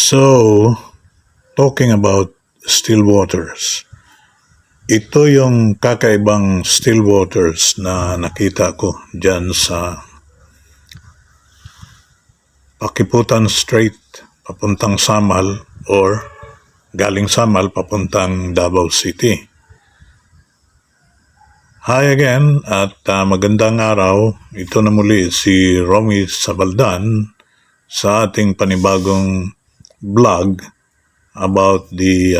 So, talking about still waters. Ito yung kakaibang still waters na nakita ko dyan sa Pakiputan Strait papuntang Samal or galing Samal papuntang Davao City. Hi again at magandang araw. Ito na muli si Romy Sabaldan sa ating panibagong vlog about the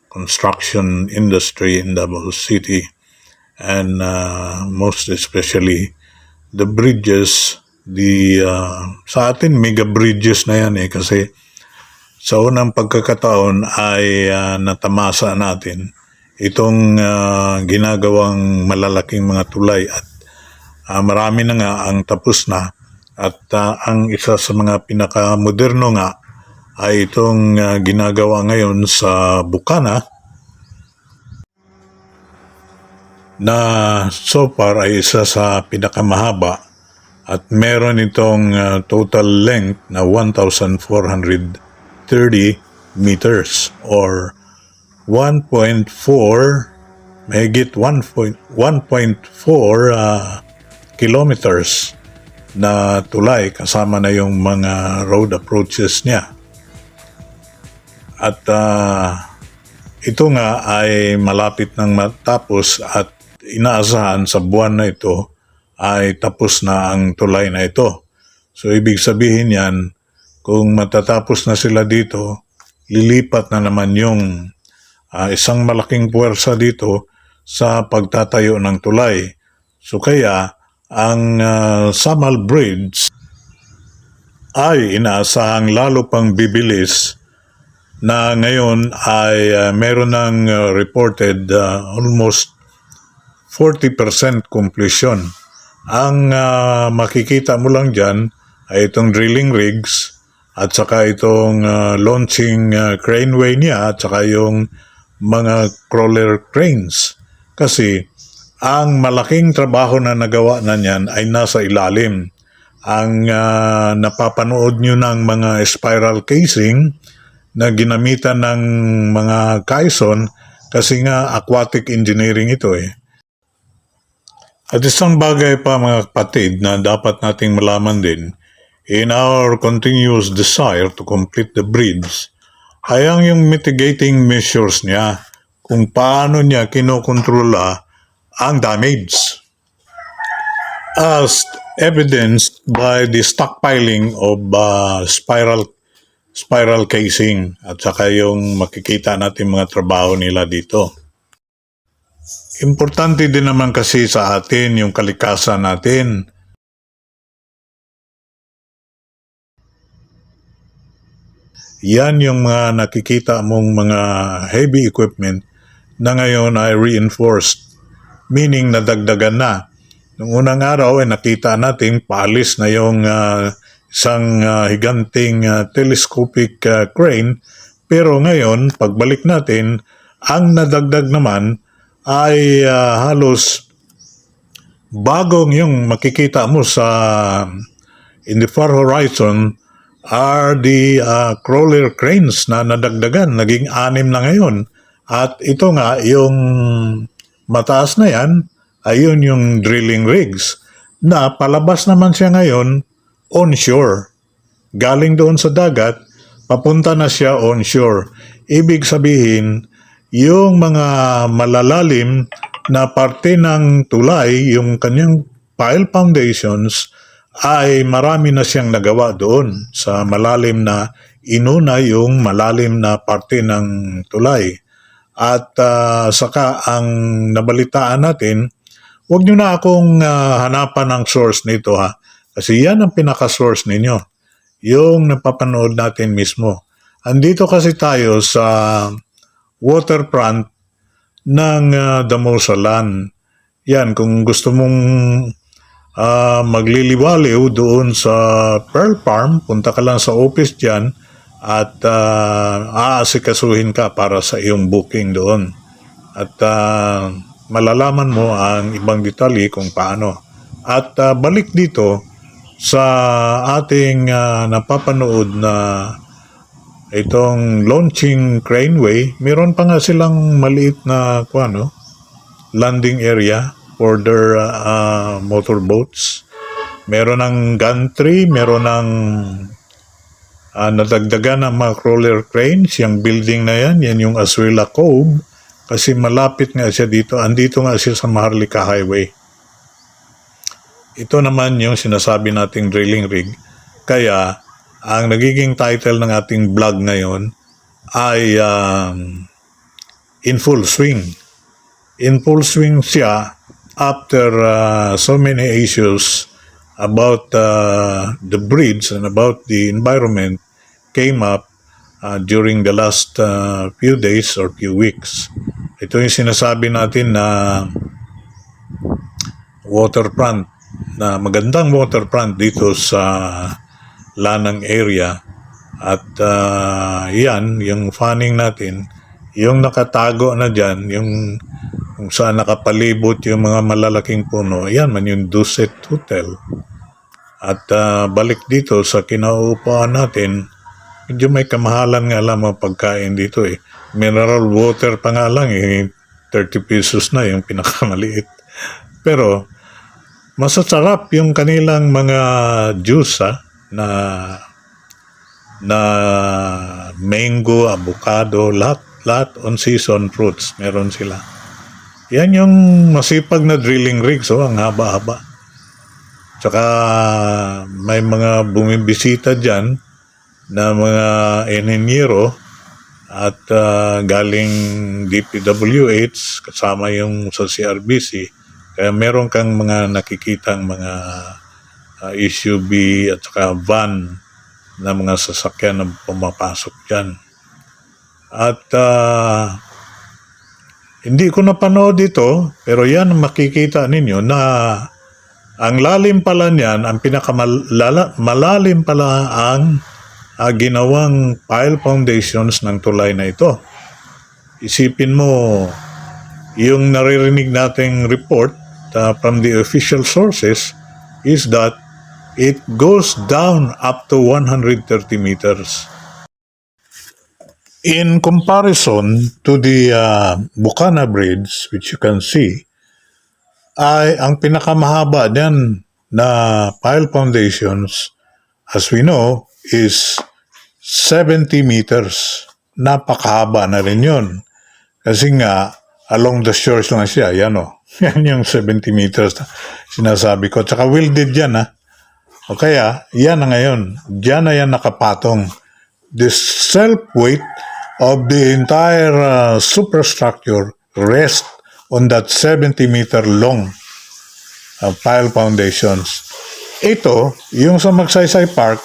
construction industry in Davao City and most especially the bridges, sa atin mega bridges na yan kasi sa unang pagkakataon ay natamasa natin itong ginagawang malalaking mga tulay at marami na nga ang tapos na at ang isa sa mga pinakamoderno nga ay itong ginagawa ngayon sa Bukana na so far ay isa sa pinakamahaba at meron itong total length na 1,430 meters or 1.4 mahigit 1.4 kilometers na tulay kasama na yung mga road approaches niya. At ito nga ay malapit nang matapos at inaasahan sa buwan na ito ay tapos na ang tulay na ito. So ibig sabihin yan, kung matatapos na sila dito, lilipat na naman yung isang malaking puwersa dito sa pagtatayo ng tulay. So kaya ang Samal Bridge ay inaasahang lalo pang bibilis na ngayon ay meron ng reported almost 40% completion. Ang makikita mo lang dyan ay itong drilling rigs at saka itong launching craneway niya at saka yung mga crawler cranes. Kasi ang malaking trabaho na nagawa na niyan ay nasa ilalim. Ang napapanood nyo ng mga spiral casing na ginamitan ng mga kaison kasi nga aquatic engineering ito At isang bagay pa mga kapatid na dapat nating malaman din, in our continuous desire to complete the bridge, ay ang yung mitigating measures niya kung paano niya kinokontrola ang damage. As evidenced by the stockpiling of spiral casing at saka yung makikita natin mga trabaho nila dito. Importante din naman kasi sa atin yung kalikasan natin. Yan yung mga nakikita mong mga heavy equipment na ngayon ay reinforced, meaning nadagdagan na. Noong unang araw ay nakita natin paalis na yung isang higanting telescopic crane, pero ngayon pagbalik natin ang nadagdag naman ay halos bagong yung makikita mo sa in the far horizon are the crawler cranes na nadagdagan, naging 6 na ngayon. At ito nga yung mataas na yan ayun yung drilling rigs na palabas naman siya ngayon onshore. Galing doon sa dagat, papunta na siya onshore. Ibig sabihin, yung mga malalalim na parte ng tulay, yung kanyang pile foundations, ay marami na siyang nagawa doon sa malalim na inuna yung malalim na parte ng tulay. At saka ang nabalitaan natin, huwag nyo na akong hanapan ng source nito kasi yan ang pinaka-source ninyo. Yung napapanood natin mismo. Andito kasi tayo sa waterfront ng Damosalan. Yan, kung gusto mong magliliwaliw doon sa Pearl Farm, punta ka lang sa office dyan at aasikasuhin ka para sa iyong booking doon. At malalaman mo ang ibang detalye kung paano. At balik dito sa ating napapanood na itong launching craneway, meron pa nga silang maliit na landing area for their motorboats. Meron ng gantry, meron ng nadagdagan ng mga crawler cranes. Yung building na yan yung Azuela Cove, kasi malapit nga siya dito. Andito nga siya sa Maharlika Highway. Ito naman yung sinasabi nating drilling rig. Kaya, ang nagiging title ng ating vlog ngayon ay In Full Swing. In full swing siya after so many issues about the bridge and about the environment came up during the last few days or few weeks. Ito yung sinasabi natin na waterfront, na magandang waterfront dito sa Lanang area. At yan, yung fanning natin, yung nakatago na dyan, yung kung saan nakapalibot yung mga malalaking puno, yan man yung Duset Hotel. At balik dito sa kinauupahan natin, medyo may kamahalan nga lang mga pagkain dito eh. Mineral water pa nga lang eh, 30 pesos na yung pinakamaliit. Pero masasarap yung kanilang mga juice na mango, avocado, lahat on season fruits meron sila. Yan yung masipag na drilling rig, so ang haba-haba. Tsaka may mga bumibisita dyan na mga enhinyero at galing DPWH kasama yung sa CRBC. Kaya meron kang mga nakikitang mga SUV at saka van na mga sasakyan na pumapasok dyan. At hindi ko napanood ito, pero yan makikita ninyo na ang lalim pala niyan, ang malalim pala ang ginawang pile foundations ng tulay na ito. Isipin mo, yung naririnig nating report from the official sources is that it goes down up to 130 meters. In comparison to the Bukana Bridge, which you can see, ay ang pinakamahaba niyan na pile foundations, as we know, is 70 meters. Napakahaba na rin yun. Kasi nga, along the shores lang siya. Yan o. Yan yung 70 meters na sinasabi ko. Tsaka welded yan ha. O kaya, yan na ngayon. Diyan na yan nakapatong. The self-weight of the entire superstructure rests on that 70-meter long pile foundations. Ito, yung sa Magsaysay Park,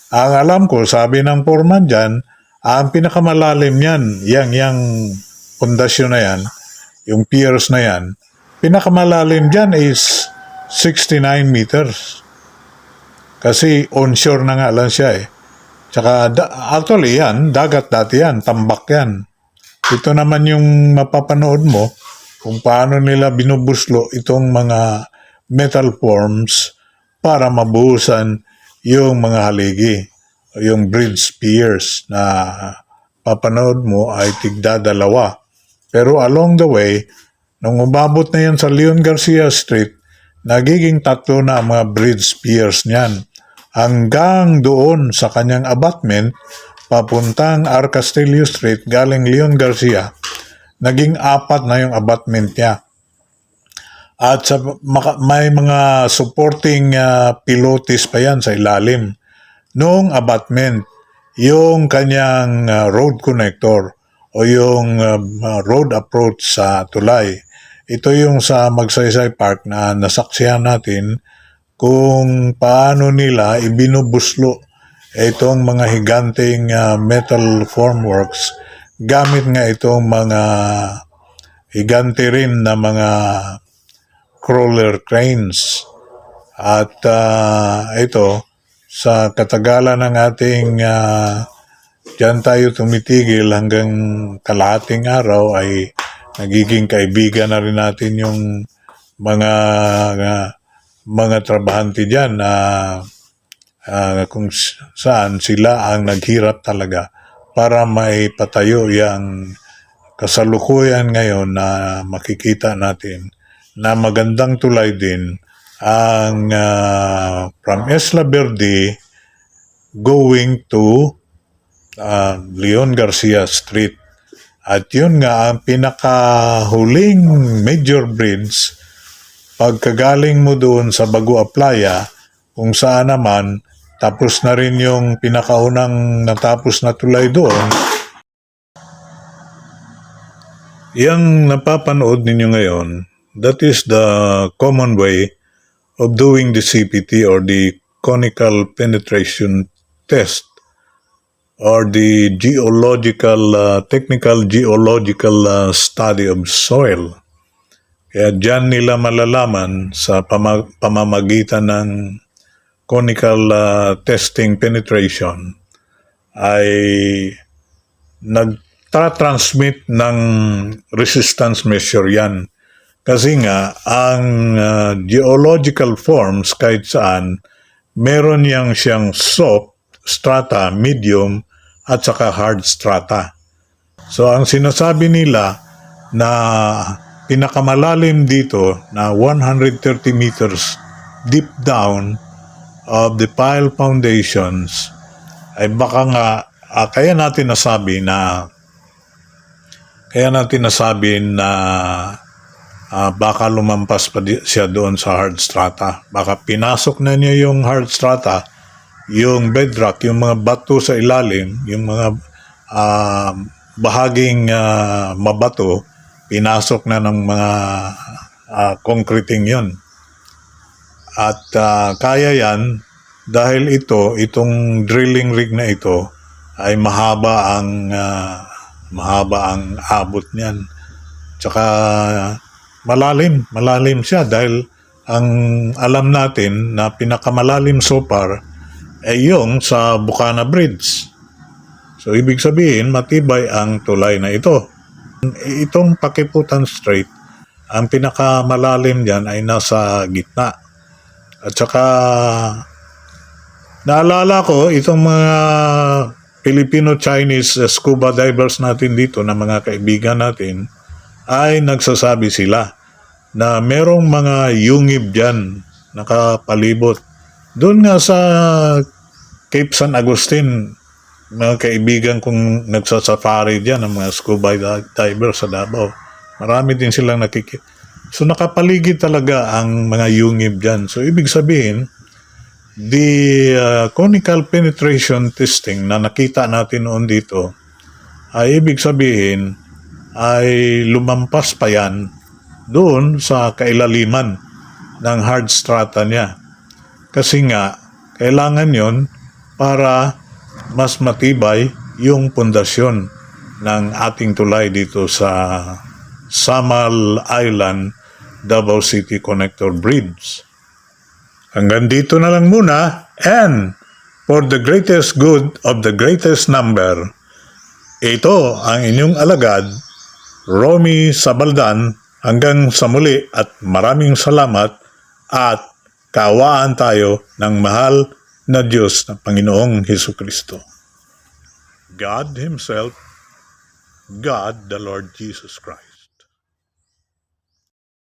ang alam ko, sabi ng foreman dyan, ang pinakamalalim yan, yung pundasyon na yan, yung piers na yan, pinakamalalim dyan is 69 meters. Kasi onshore na nga lang siya eh. Tsaka actually yan, dagat dati yan, tambak yan. Ito naman yung mapapanood mo kung paano nila binubuslo itong mga metal forms para mabuhusan yung mga haligi, yung bridge piers na papanood mo ay tigda-dalawa. Pero along the way, nung umabot na yan sa Leon Garcia Street, nagiging tatlo na ang mga bridge piers niyan. Hanggang doon sa kanyang abutment, papuntang R. Castillo Street, galing Leon Garcia, naging 4 na yung abutment niya. At may mga supporting pilotis pa yan sa ilalim. Noong abutment, yung kanyang road connector o yung road approach sa tulay. Ito yung sa Magsaysay Park na nasaksihan natin kung paano nila ibinubuslo itong mga higanting metal formworks gamit nga itong mga higante rin na mga crawler cranes. At ito, sa katagalan ng ating diyan tayo tumitigil hanggang kalahating araw ay nagiging kaibigan na rin natin yung mga trabahante dyan na kung saan sila ang naghirap talaga para maipatayo yung kasalukuyan ngayon na makikita natin na magandang tulay din ang from Isla Verde going to Leon Garcia Street. At yun nga, ang pinakahuling major bridge, pagkagaling mo doon sa Bagua Playa, kung saan naman, tapos na rin yung pinakaunang natapos na tulay doon. Yang napapanood ninyo ngayon, that is the common way of doing the CPT or the conical penetration test or the technical geological study of soil. Kaya dyan nila malalaman sa pamamagitan ng conical testing penetration ay nagtra-transmit ng resistance measure yan. Kasi nga, ang geological forms kahit saan, meron siyang soft strata, medium, at saka hard strata. So, ang sinasabi nila na pinakamalalim dito na 130 meters deep down of the pile foundations ay baka nga kaya natin nasabi na baka lumampas pa siya doon sa hard strata. Baka pinasok na niya yung hard strata, yung bedrock, yung mga bato sa ilalim, yung mga bahaging mabato, pinasok na ng mga concreting yon. At kaya yan dahil itong drilling rig na ito ay mahaba ang abot niyan. Tsaka malalim siya dahil ang alam natin na pinakamalalim so far ay yung sa Bukana Bridge. So ibig sabihin matibay ang tulay na ito. Itong Pakiputan Strait, ang pinakamalalim diyan ay nasa gitna. At saka naalala ko itong mga Filipino-Chinese scuba divers natin dito na mga kaibigan natin ay nagsasabi sila na merong mga yungib dyan nakapalibot. Doon nga sa Cape San Agustin, mga kaibigan kong nagsasafari dyan, ang mga scuba divers sa Davao. Marami din silang So nakapaligid talaga ang mga yungib dyan. So ibig sabihin, the conical penetration testing na nakita natin noon dito ay ibig sabihin ay lumampas pa yan doon sa kailaliman ng hard strata niya. Kasi nga, kailangan yon para mas matibay yung pundasyon ng ating tulay dito sa Samal Island Davao City Connector Bridge. Hanggang dito na lang muna, and for the greatest good of the greatest number, ito ang inyong alagad, Romy Sabaldan. Hanggang sa muli at maraming salamat at kaawaan tayo ng mahal na Diyos na Panginoong Hesukristo. God Himself, God the Lord Jesus Christ.